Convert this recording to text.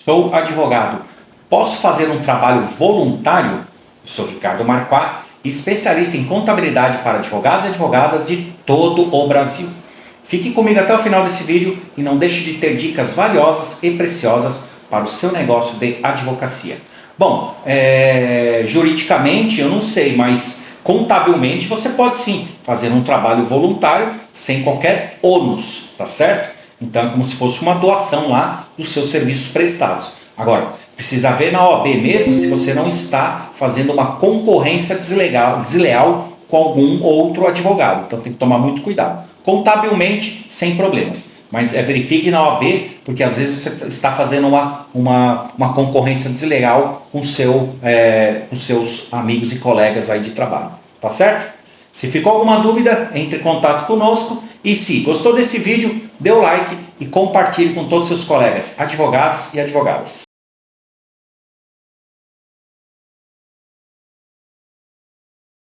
Sou advogado. Posso fazer um trabalho voluntário? Eu sou Ricardo Marquardt, especialista em contabilidade para advogados e advogadas de todo o Brasil. Fique comigo até o final desse vídeo e não deixe de ter dicas valiosas e preciosas para o seu negócio de advocacia. Bom, juridicamente eu não sei, mas contabilmente você pode sim fazer um trabalho voluntário sem qualquer ônus, tá certo? Então é como se fosse uma doação lá dos seus serviços prestados. Agora, precisa ver na OAB mesmo se você não está fazendo uma concorrência desleal com algum outro advogado. Então tem que tomar muito cuidado. Contabilmente, sem problemas. Mas verifique na OAB, porque às vezes você está fazendo uma concorrência desleal com seus amigos e colegas aí de trabalho. Tá certo? Se ficou alguma dúvida, entre em contato conosco. E se gostou desse vídeo, dê o like e compartilhe com todos os seus colegas, advogados e advogadas.